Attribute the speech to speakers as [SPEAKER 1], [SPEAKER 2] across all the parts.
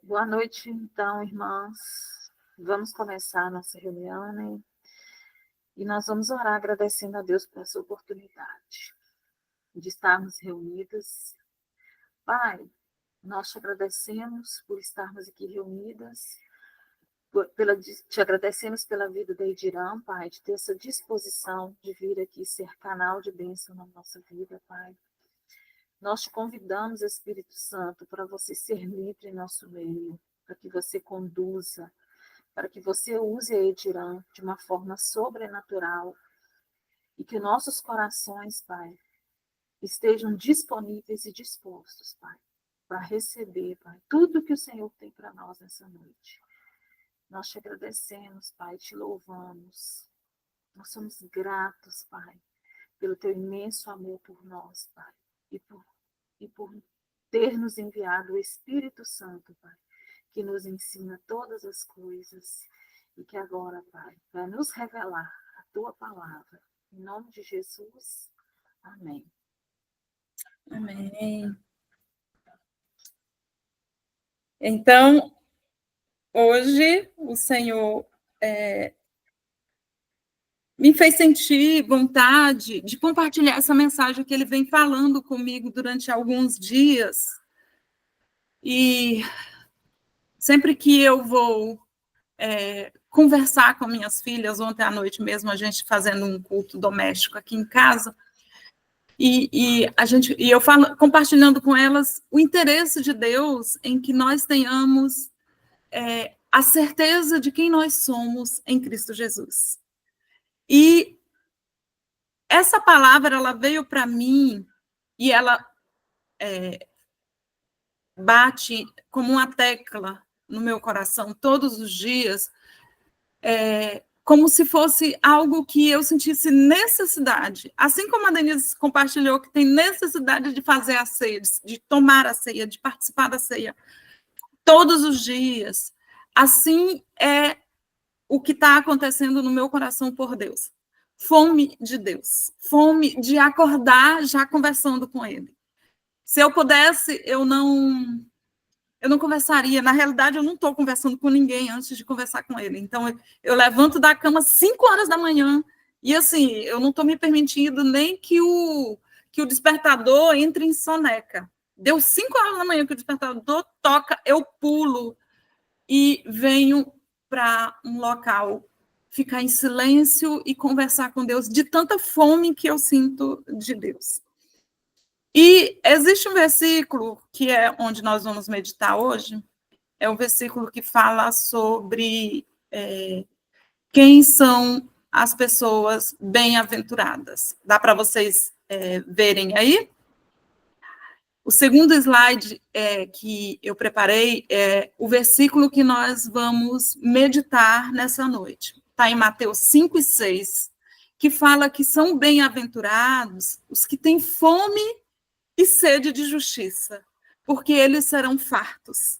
[SPEAKER 1] Boa noite, então, irmãs. Vamos começar a nossa reunião, né? E nós vamos orar agradecendo a Deus por essa oportunidade de estarmos reunidas. Pai, nós te agradecemos por estarmos aqui reunidas, te agradecemos pela vida da Ediram, Pai, de ter essa disposição de vir aqui ser canal de bênção na nossa vida, Pai. Nós te convidamos, Espírito Santo, para você ser livre em nosso meio, para que você conduza, para que você use a Ediram de uma forma sobrenatural e que nossos corações, Pai, estejam disponíveis e dispostos, Pai, para receber, Pai, tudo que o Senhor tem para nós nessa noite. Nós te agradecemos, Pai, te louvamos. Nós somos gratos, Pai, pelo teu imenso amor por nós, Pai, e por ter nos enviado o Espírito Santo, Pai, que nos ensina todas as coisas e que agora, Pai, vai nos revelar a tua palavra. Em nome de Jesus, amém.
[SPEAKER 2] Amém. Então, hoje o Senhor me fez sentir vontade de compartilhar essa mensagem que ele vem falando comigo durante alguns dias. E sempre que eu vou conversar com minhas filhas, ontem à noite mesmo, a gente fazendo um culto doméstico aqui em casa, e eu falo, compartilhando com elas o interesse de Deus em que nós tenhamos a certeza de quem nós somos em Cristo Jesus. E essa palavra, ela veio para mim e ela bate como uma tecla no meu coração todos os dias, como se fosse algo que eu sentisse necessidade. Assim como a Denise compartilhou que tem necessidade de fazer a ceia, de tomar a ceia, de participar da ceia todos os dias, assim é o que está acontecendo no meu coração por Deus. Fome de Deus, fome de acordar já conversando com Ele. Se eu pudesse, eu não conversaria. Na realidade, eu não estou conversando com ninguém antes de conversar com Ele. Então, eu levanto da cama 5 horas da manhã e, assim, eu não estou me permitindo nem que o despertador entre em soneca. Deu 5 horas da manhã que o despertador toca, eu pulo e venho para um local, ficar em silêncio e conversar com Deus, de tanta fome que eu sinto de Deus. E existe um versículo, que é onde nós vamos meditar hoje, é um versículo que fala sobre quem são as pessoas bem-aventuradas. Dá para vocês verem aí? O segundo slide que eu preparei é o versículo que nós vamos meditar nessa noite. Está em Mateus 5 e 6, que fala que são bem-aventurados os que têm fome e sede de justiça, porque eles serão fartos.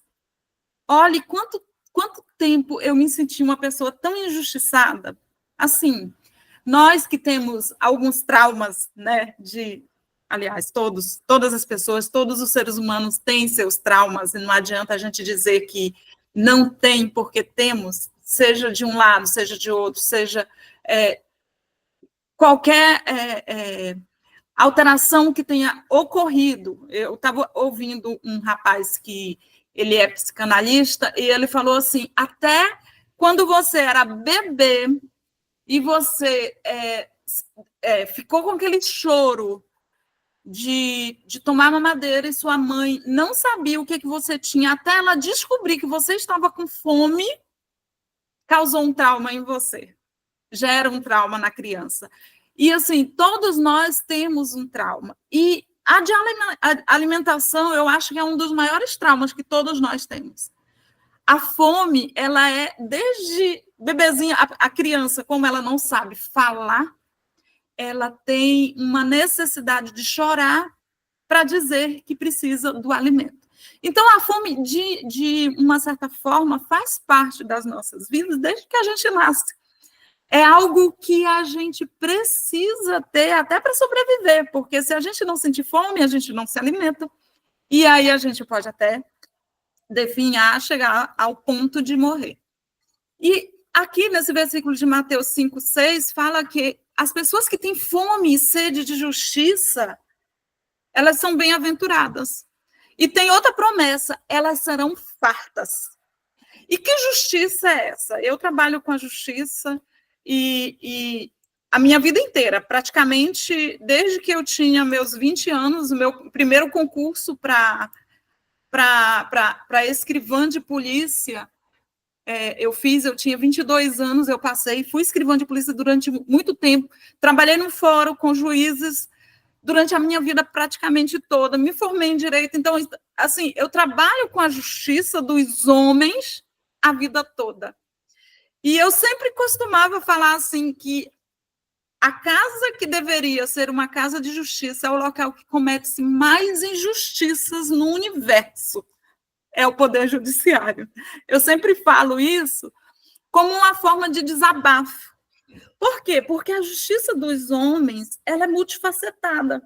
[SPEAKER 2] Olhe quanto tempo eu me senti uma pessoa tão injustiçada. Assim, nós que temos alguns traumas, né, aliás, todas as pessoas, todos os seres humanos têm seus traumas, e não adianta a gente dizer que não tem, porque temos, seja de um lado, seja de outro, seja qualquer alteração que tenha ocorrido. Eu estava ouvindo um rapaz que ele é psicanalista, e ele falou assim, até quando você era bebê e você ficou com aquele choro de tomar mamadeira e sua mãe não sabia o que você tinha, até ela descobrir que você estava com fome, causou um trauma em você. Gera um trauma na criança. E, assim, todos nós temos um trauma. E a alimentação, eu acho que é um dos maiores traumas que todos nós temos. A fome, ela é desde bebezinha, a criança, como ela não sabe falar, ela tem uma necessidade de chorar para dizer que precisa do alimento. Então, a fome, de uma certa forma, faz parte das nossas vidas desde que a gente nasce. É algo que a gente precisa ter até para sobreviver, porque se a gente não sentir fome, a gente não se alimenta. E aí a gente pode até definhar, chegar ao ponto de morrer. E aqui, nesse versículo de Mateus 5:6, fala que as pessoas que têm fome e sede de justiça, elas são bem-aventuradas. E tem outra promessa, elas serão fartas. E que justiça é essa? Eu trabalho com a justiça e a minha vida inteira, praticamente, desde que eu tinha meus 20 anos, o meu primeiro concurso para escrivã de polícia, eu tinha 22 anos, eu passei, fui escrivã de polícia durante muito tempo, trabalhei no fórum com juízes durante a minha vida praticamente toda, me formei em direito, então, assim, eu trabalho com a justiça dos homens a vida toda. E eu sempre costumava falar assim que a casa que deveria ser uma casa de justiça é o local que comete-se mais injustiças no universo. É o Poder Judiciário. Eu sempre falo isso como uma forma de desabafo. Por quê? Porque a justiça dos homens, ela é multifacetada.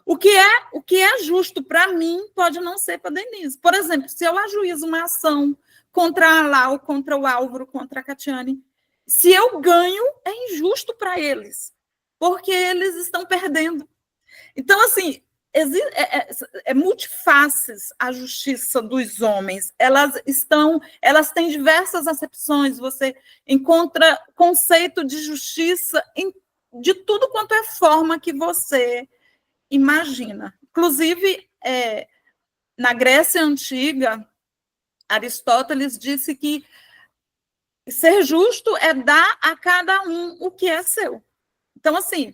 [SPEAKER 2] O que é justo para mim pode não ser para Denise. Por exemplo, se eu ajuizo uma ação contra a Lau, contra o Álvaro, contra a Catiane, se eu ganho, é injusto para eles, porque eles estão perdendo. Então, assim, é multifaces a justiça dos homens. Elas têm diversas acepções. Você encontra conceito de justiça de tudo quanto é forma que você imagina. Inclusive, na Grécia Antiga, Aristóteles disse que ser justo é dar a cada um o que é seu. Então, assim,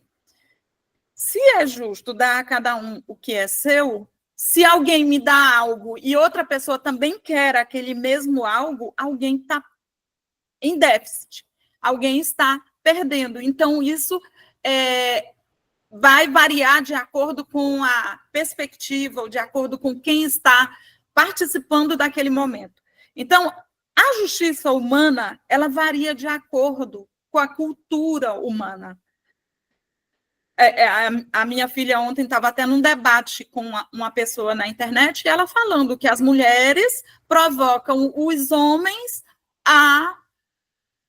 [SPEAKER 2] se é justo dar a cada um o que é seu, se alguém me dá algo e outra pessoa também quer aquele mesmo algo, alguém está em déficit, alguém está perdendo. Então, isso vai variar de acordo com a perspectiva, ou de acordo com quem está participando daquele momento. Então, a justiça humana, ela varia de acordo com a cultura humana. A minha filha ontem estava até num debate com uma pessoa na internet, e ela falando que as mulheres provocam os homens a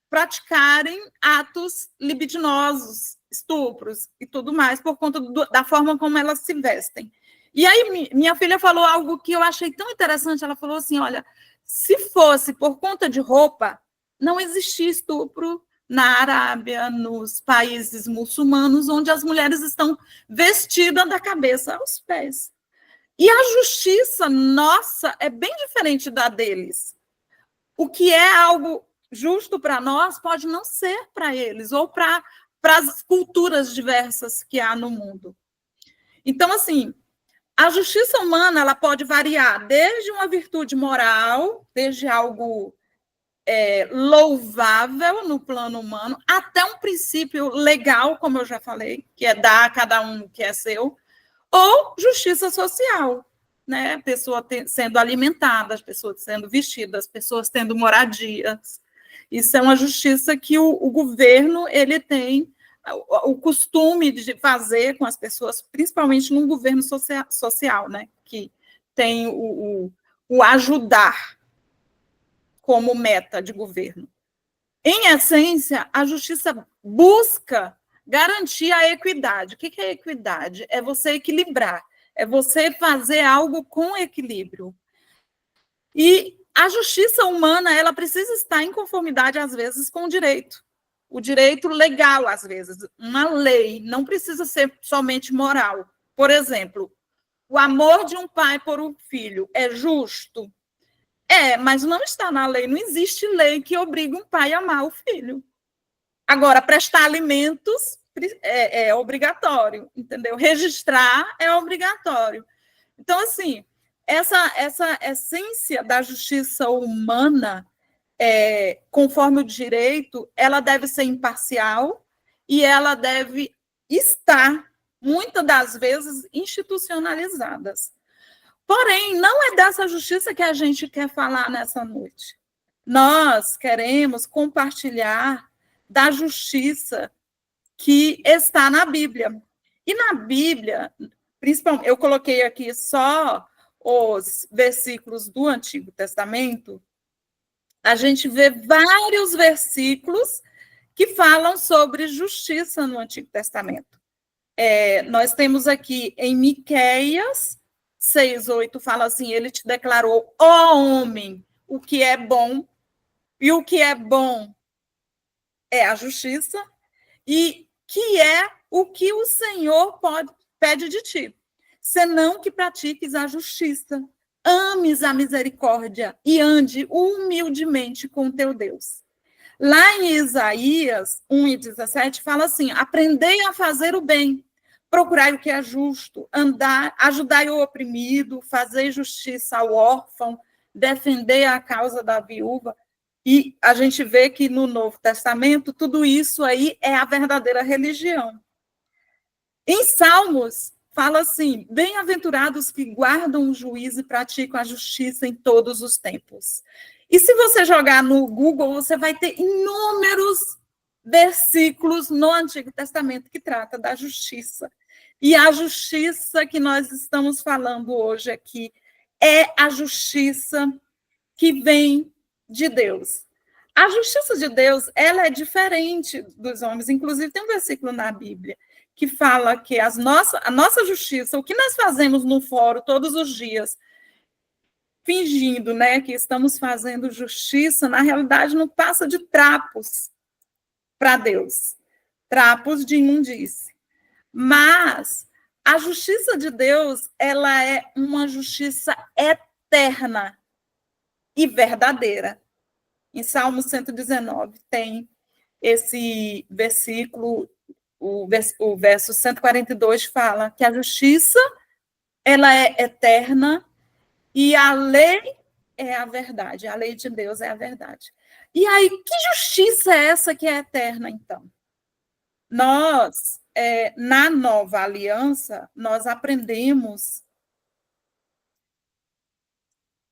[SPEAKER 2] praticarem atos libidinosos, estupros e tudo mais, por conta da forma como elas se vestem. E aí minha filha falou algo que eu achei tão interessante, ela falou assim, olha, se fosse por conta de roupa, não existia estupro na Arábia, nos países muçulmanos, onde as mulheres estão vestidas da cabeça aos pés. E a justiça nossa é bem diferente da deles. O que é algo justo para nós pode não ser para eles, ou para as culturas diversas que há no mundo. Então, assim, a justiça humana ela pode variar desde uma virtude moral, desde algo louvável no plano humano, até um princípio legal, como eu já falei, que é dar a cada um o que é seu, ou justiça social, né? A pessoa sendo alimentada, as pessoas sendo vestidas, as pessoas tendo moradias. Isso é uma justiça que o governo ele tem o costume de fazer com as pessoas, principalmente num governo social, né? Que tem o ajudar como meta de governo. Em essência, a justiça busca garantir a equidade. O que é equidade? É você equilibrar, é você fazer algo com equilíbrio. E a justiça humana, ela precisa estar em conformidade, às vezes, com o direito legal, às vezes. Uma lei não precisa ser somente moral. Por exemplo, o amor de um pai por um filho é justo? Mas não está na lei, não existe lei que obrigue um pai a amar o filho. Agora, prestar alimentos é obrigatório, entendeu? Registrar é obrigatório. Então, assim, essa essência da justiça humana, conforme o direito, ela deve ser imparcial e ela deve estar, muitas das vezes, institucionalizadas. Porém, não é dessa justiça que a gente quer falar nessa noite. Nós queremos compartilhar da justiça que está na Bíblia. E na Bíblia, principalmente, eu coloquei aqui só os versículos do Antigo Testamento, a gente vê vários versículos que falam sobre justiça no Antigo Testamento. Nós temos aqui em Miqueias 6:8, fala assim, ele te declarou, ó homem, o que é bom, e o que é bom é a justiça, e que é o que o Senhor pede de ti, senão que pratiques a justiça, ames a misericórdia e ande humildemente com teu Deus. Lá em Isaías 1:17 fala assim, aprendei a fazer o bem, procurai o que é justo, ajudai o oprimido, fazei justiça ao órfão, defendei a causa da viúva. E a gente vê que no Novo Testamento, tudo isso aí é a verdadeira religião. Em Salmos, fala assim, bem-aventurados que guardam o juízo e praticam a justiça em todos os tempos. E se você jogar no Google, você vai ter inúmeros versículos no Antigo Testamento que trata da justiça. E a justiça que nós estamos falando hoje aqui é a justiça que vem de Deus. A justiça de Deus, ela é diferente dos homens. Inclusive, tem um versículo na Bíblia que fala que a nossa justiça, o que nós fazemos no fórum todos os dias, fingindo, né, que estamos fazendo justiça, na realidade não passa de trapos para Deus, trapos de imundície. Mas a justiça de Deus, ela é uma justiça eterna e verdadeira. Em Salmo 119 tem esse versículo, o verso 142 fala que a justiça ela é eterna e a lei é a verdade, a lei de Deus é a verdade. E aí, que justiça é essa que é eterna, então? Nós, na nova aliança, nós aprendemos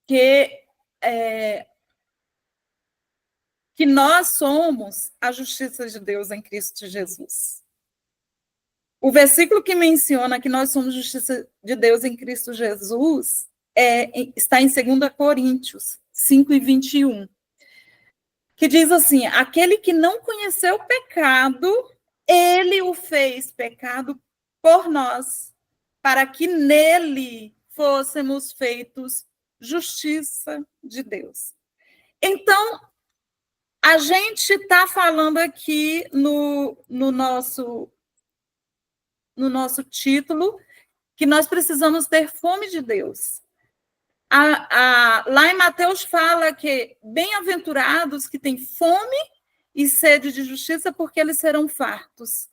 [SPEAKER 2] que nós somos a justiça de Deus em Cristo Jesus. O versículo que menciona que nós somos justiça de Deus em Cristo Jesus está em 2 Coríntios 5:21, que diz assim, aquele que não conheceu o pecado, ele o fez pecado por nós, para que nele fôssemos feitos justiça de Deus. Então, a gente está falando aqui no nosso título que nós precisamos ter fome de Deus. Lá em Mateus fala que bem-aventurados que têm fome e sede de justiça, porque eles serão fartos.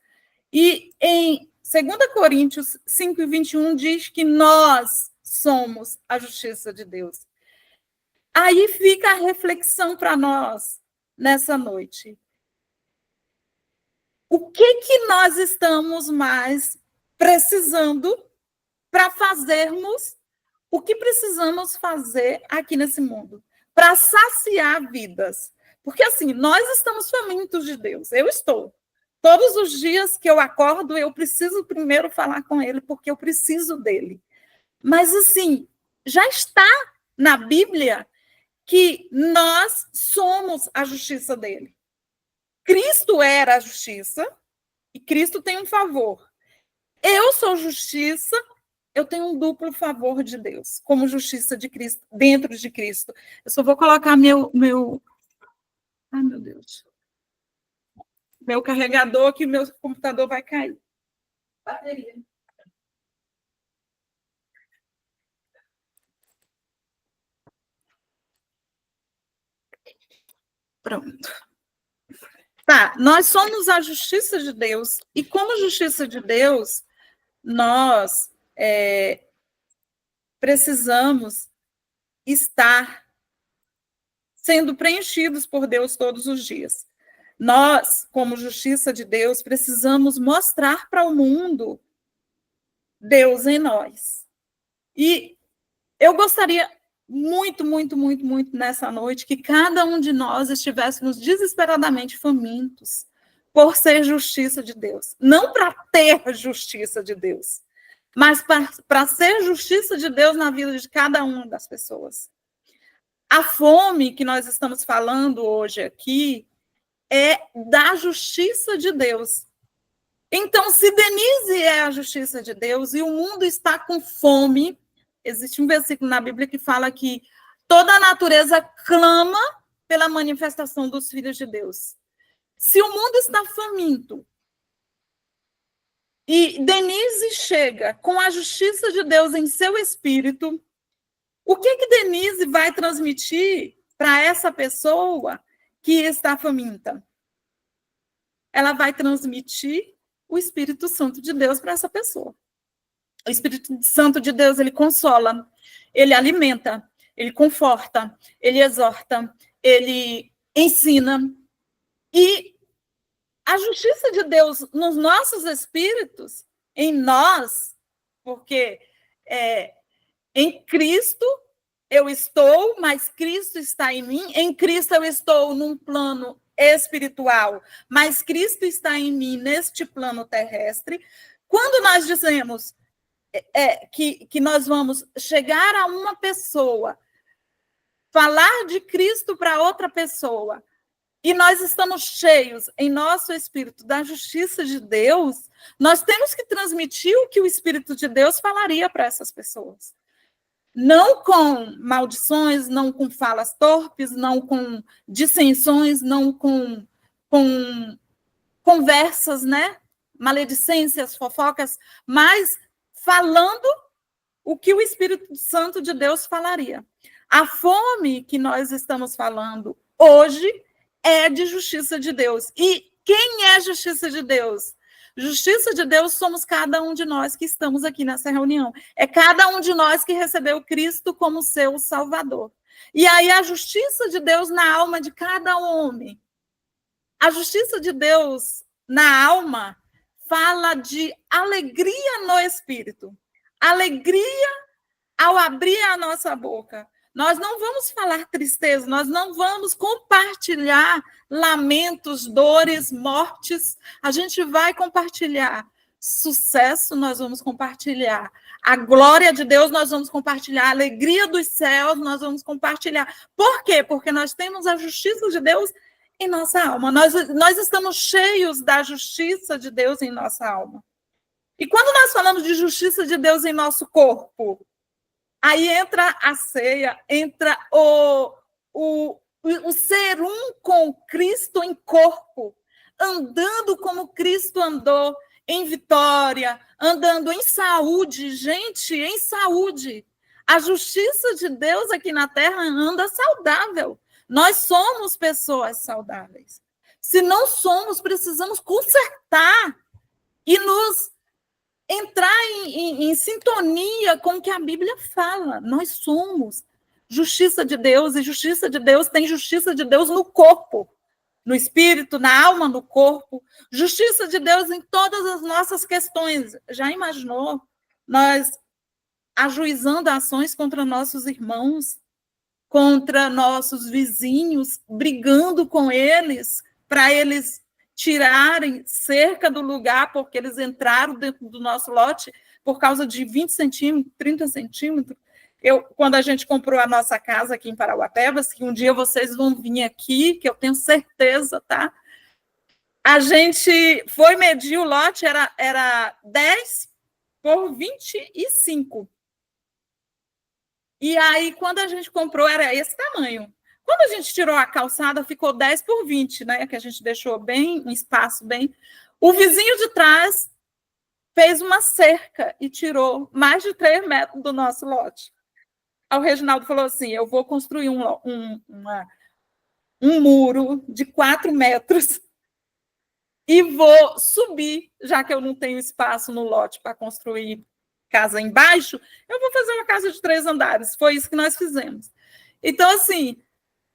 [SPEAKER 2] E em 2 Coríntios 5:21 diz que nós somos a justiça de Deus. Aí fica a reflexão para nós nessa noite. O que nós estamos mais precisando para fazermos o que precisamos fazer aqui nesse mundo? Para saciar vidas. Porque, assim, nós estamos famintos de Deus. Eu estou. Todos os dias que eu acordo, eu preciso primeiro falar com Ele, porque eu preciso dele. Mas, assim, já está na Bíblia que nós somos a justiça dele. Cristo era a justiça e Cristo tem um favor. Eu sou justiça, eu tenho um duplo favor de Deus, como justiça de Cristo, dentro de Cristo. Eu só vou colocar meu... Ai, meu Deus. Meu carregador, que o meu computador vai cair. Bateria. Pronto. Tá, nós somos a justiça de Deus, e como justiça de Deus, nós precisamos estar sendo preenchidos por Deus todos os dias. Nós, como justiça de Deus, precisamos mostrar para o mundo Deus em nós. E eu gostaria muito, muito, muito, muito nessa noite que cada um de nós estivéssemos desesperadamente famintos por ser justiça de Deus. Não para ter justiça de Deus, mas para ser justiça de Deus na vida de cada uma das pessoas. A fome que nós estamos falando hoje aqui é da justiça de Deus. Então, se Denise é a justiça de Deus e o mundo está com fome, existe um versículo na Bíblia que fala que toda a natureza clama pela manifestação dos filhos de Deus. Se o mundo está faminto e Denise chega com a justiça de Deus em seu espírito, o que Denise vai transmitir para essa pessoa que está faminta? Ela vai transmitir o Espírito Santo de Deus para essa pessoa. O Espírito Santo de Deus, ele consola, ele alimenta, ele conforta, ele exorta, ele ensina. E a justiça de Deus nos nossos espíritos, em nós, porque em Cristo eu estou, mas Cristo está em mim. Em Cristo eu estou num plano espiritual, mas Cristo está em mim neste plano terrestre. Quando nós dizemos que nós vamos chegar a uma pessoa, falar de Cristo para outra pessoa, e nós estamos cheios em nosso espírito da justiça de Deus, nós temos que transmitir o que o Espírito de Deus falaria para essas pessoas. Não com maldições, não com falas torpes, não com dissensões, não com conversas, né? Maledicências, fofocas, mas falando o que o Espírito Santo de Deus falaria. A fome que nós estamos falando hoje é de justiça de Deus. E quem é justiça de Deus? Justiça de Deus somos cada um de nós que estamos aqui nessa reunião. É cada um de nós que recebeu Cristo como seu Salvador. E aí a justiça de Deus na alma de cada homem. A justiça de Deus na alma fala de alegria no espírito. Alegria ao abrir a nossa boca. Nós não vamos falar tristeza, nós não vamos compartilhar lamentos, dores, mortes. A gente vai compartilhar sucesso, nós vamos compartilhar a glória de Deus, nós vamos compartilhar a alegria dos céus, nós vamos compartilhar. Por quê? Porque nós temos a justiça de Deus em nossa alma. Nós estamos cheios da justiça de Deus em nossa alma. E quando nós falamos de justiça de Deus em nosso corpo, aí entra a ceia, entra o ser um com Cristo em corpo, andando como Cristo andou, em vitória, andando em saúde. Gente, em saúde. A justiça de Deus aqui na terra anda saudável. Nós somos pessoas saudáveis. Se não somos, precisamos consertar e nos entrar em sintonia com o que a Bíblia fala. Nós somos justiça de Deus, e justiça de Deus tem justiça de Deus no corpo, no espírito, na alma, no corpo. Justiça de Deus em todas as nossas questões. Já imaginou nós ajuizando ações contra nossos irmãos, contra nossos vizinhos, brigando com eles, para eles tirarem cerca do lugar, porque eles entraram dentro do nosso lote por causa de 20 centímetros, 30 centímetros. Quando a gente comprou a nossa casa aqui em Parauapebas, que um dia vocês vão vir aqui, que eu tenho certeza, tá? A gente foi medir o lote, era 10 por 25. E aí, quando a gente comprou, era esse tamanho. Quando a gente tirou a calçada, ficou 10 por 20, né? Que a gente deixou bem, um espaço bem... O vizinho de trás fez uma cerca e tirou mais de 3 metros do nosso lote. Aí o Reginaldo falou assim, eu vou construir um muro de 4 metros e vou subir, já que eu não tenho espaço no lote para construir casa embaixo, eu vou fazer uma casa de 3 andares. Foi isso que nós fizemos. Então, assim,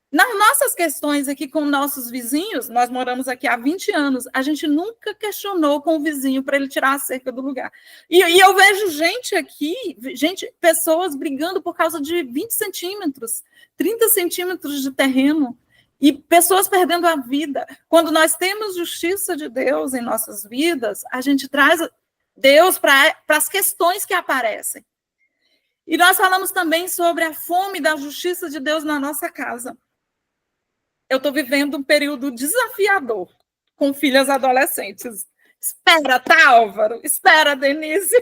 [SPEAKER 2] nas nossas questões aqui com nossos vizinhos, nós moramos aqui há 20 anos, a gente nunca questionou com o vizinho para ele tirar a cerca do lugar. E eu vejo gente aqui, pessoas brigando por causa de 20 centímetros, 30 centímetros de terreno, e pessoas perdendo a vida. Quando nós temos justiça de Deus em nossas vidas, a gente traz Deus para as questões que aparecem. E nós falamos também sobre a fome da justiça de Deus na nossa casa. Eu estou vivendo um período desafiador com filhas adolescentes. Espera, tá, Álvaro? Espera, Denise.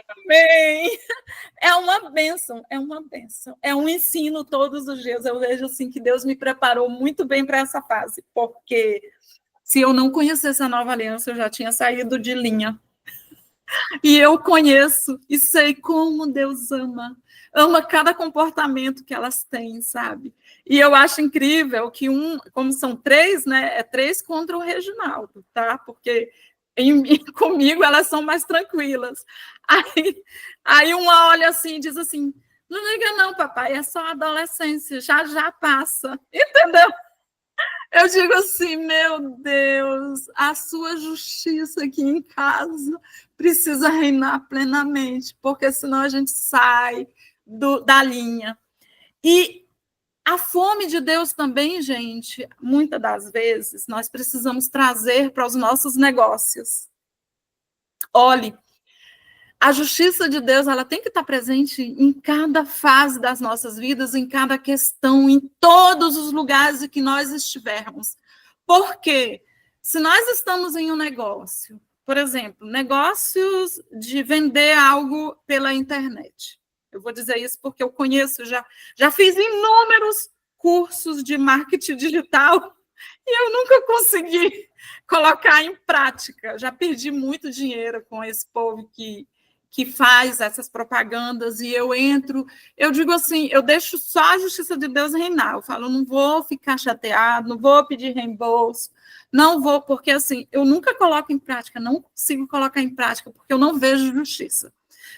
[SPEAKER 2] Amém. É uma bênção, é uma bênção. É um ensino todos os dias. Eu vejo assim que Deus me preparou muito bem para essa fase, porque se eu não conhecesse a nova aliança, eu já tinha saído de linha. E eu conheço e sei como Deus ama. Ama cada comportamento que elas têm, sabe? E eu acho incrível que como são 3, né? É 3 contra o Reginaldo, tá? Porque comigo elas são mais tranquilas. Aí uma olha assim e diz assim: não liga não, papai, é só adolescência, já passa. Entendeu? Eu digo assim, meu Deus, a sua justiça aqui em casa precisa reinar plenamente, porque senão a gente sai da linha. E a fome de Deus também, gente, muitas das vezes, nós precisamos trazer para os nossos negócios. Olhe, a justiça de Deus, ela tem que estar presente em cada fase das nossas vidas, em cada questão, em todos os lugares em que nós estivermos. Porque se nós estamos em um negócio, por exemplo, negócios de vender algo pela internet. Eu vou dizer isso porque eu conheço, já fiz inúmeros cursos de marketing digital e eu nunca consegui colocar em prática. Já perdi muito dinheiro com esse povo que faz essas propagandas, e eu digo assim, eu deixo só a justiça de Deus reinar, eu falo, não vou ficar chateado, não vou pedir reembolso, não vou, porque assim, eu nunca coloco em prática, não consigo colocar em prática, porque eu não vejo justiça,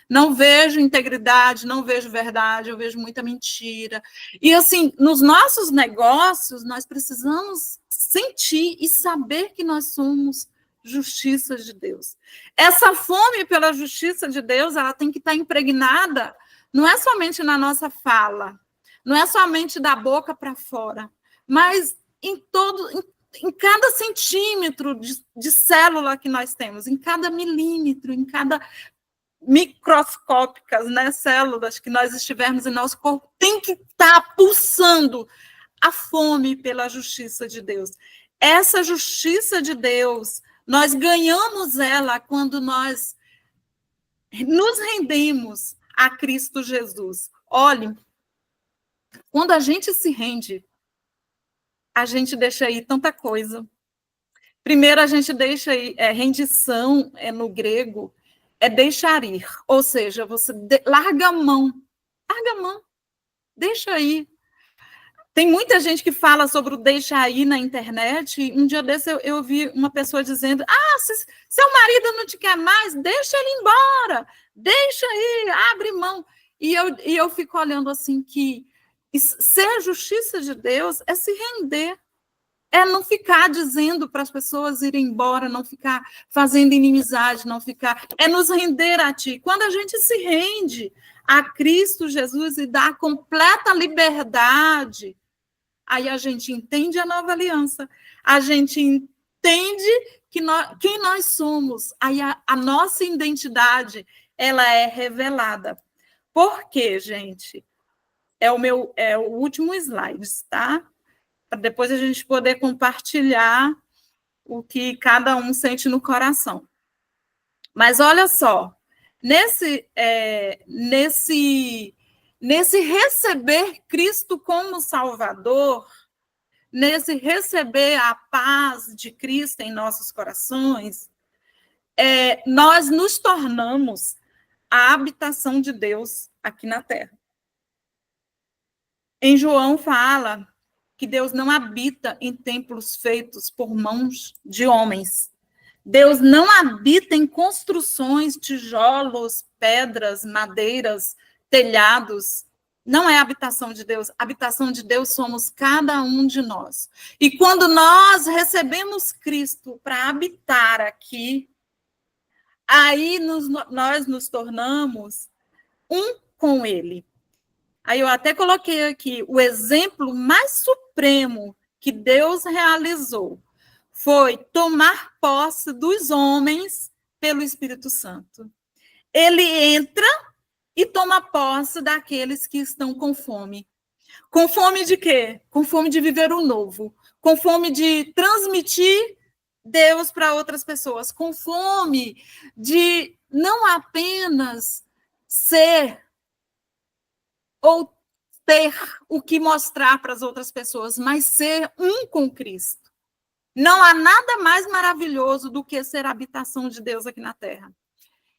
[SPEAKER 2] não vejo integridade, não vejo verdade, eu vejo muita mentira, e assim, nos nossos negócios, nós precisamos sentir e saber que nós somos justiça de Deus. Essa fome pela justiça de Deus, ela tem que estar impregnada, não é somente na nossa fala, não é somente da boca para fora, mas em cada centímetro de célula que nós temos, em cada milímetro, em cada microscópicas, né, células que nós estivermos em nosso corpo, tem que estar pulsando a fome pela justiça de Deus. Essa justiça de Deus, nós ganhamos ela quando nós nos rendemos a Cristo Jesus. Olhe, quando a gente se rende, a gente deixa aí tanta coisa. Primeiro, a gente deixa aí, rendição no grego, é deixar ir. Ou seja, você larga a mão, deixa aí. Tem muita gente que fala sobre o deixa aí na internet. Um dia desse eu vi uma pessoa dizendo: se seu marido não te quer mais, deixa ele embora, deixa aí, abre mão. E eu fico olhando assim que ser a justiça de Deus é se render, é não ficar dizendo para as pessoas irem embora, não ficar fazendo inimizade, é nos render a Ti. Quando a gente se rende a Cristo Jesus e dá completa liberdade, aí a gente entende a nova aliança, a gente entende quem nós somos, aí a nossa identidade, ela é revelada. Por quê, gente? É o último slide, tá? Para depois a gente poder compartilhar o que cada um sente no coração. Mas olha só, nesse receber Cristo como Salvador, nesse receber a paz de Cristo em nossos corações, nós nos tornamos a habitação de Deus aqui na Terra. Em João fala que Deus não habita em templos feitos por mãos de homens. Deus não habita em construções, tijolos, pedras, madeiras, telhados. Não é a habitação de Deus. A habitação de Deus somos cada um de nós. E quando nós recebemos Cristo para habitar aqui, aí nós nos tornamos um com Ele. Aí eu até coloquei aqui o exemplo mais supremo que Deus realizou foi tomar posse dos homens pelo Espírito Santo. Ele entra e toma posse daqueles que estão com fome. Com fome de quê? Com fome de viver o novo. Com fome de transmitir Deus para outras pessoas. Com fome de não apenas ser ou ter o que mostrar para as outras pessoas, mas ser um com Cristo. Não há nada mais maravilhoso do que ser a habitação de Deus aqui na Terra.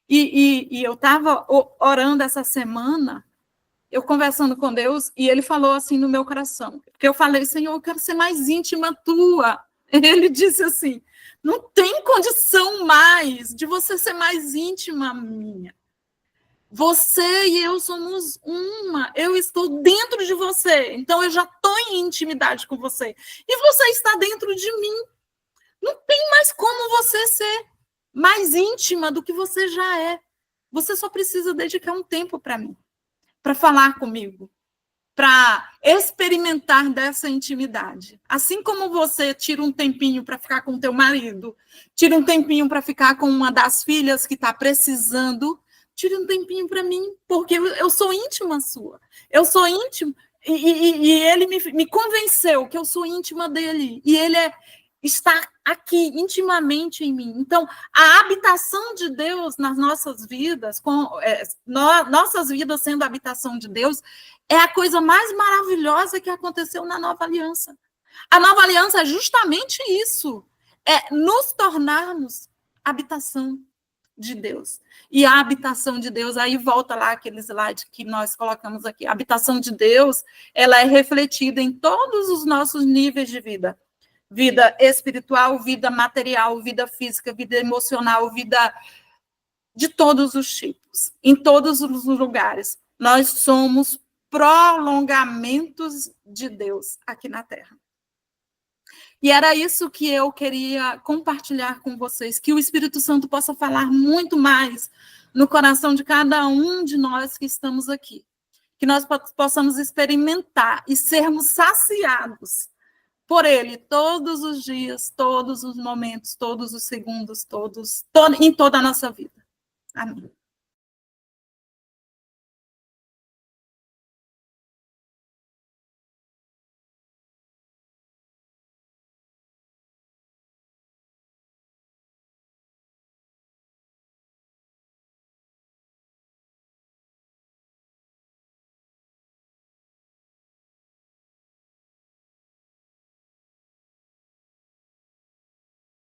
[SPEAKER 2] E eu estava orando essa semana, eu conversando com Deus, e ele falou assim no meu coração, porque eu falei, Senhor, eu quero ser mais íntima tua. Ele disse assim, não tem condição mais de você ser mais íntima minha. Você e eu somos uma. Eu estou dentro de você. Então, eu já estou em intimidade com você. E você está dentro de mim. Não tem mais como você ser mais íntima do que você já é. Você só precisa dedicar um tempo para mim, para falar comigo, para experimentar dessa intimidade. Assim como você tira um tempinho para ficar com o teu marido, tira um tempinho para ficar com uma das filhas que está precisando, tire um tempinho para mim, porque eu sou íntima sua. Eu sou íntima, e ele me convenceu que eu sou íntima dele, e ele está aqui intimamente em mim. Então, a habitação de Deus nas nossas vidas, nossas vidas sendo a habitação de Deus, é a coisa mais maravilhosa que aconteceu na Nova Aliança. A Nova Aliança é justamente isso, é nos tornarmos habitação de Deus. E a habitação de Deus, aí volta lá aquele slide que nós colocamos aqui, a habitação de Deus, ela é refletida em todos os nossos níveis de vida. Vida espiritual, vida material, vida física, vida emocional, vida de todos os tipos, em todos os lugares. Nós somos prolongamentos de Deus aqui na Terra. E era isso que eu queria compartilhar com vocês, que o Espírito Santo possa falar muito mais no coração de cada um de nós que estamos aqui. Que nós possamos experimentar e sermos saciados por Ele todos os dias, todos os momentos, todos os segundos, em toda a nossa vida. Amém.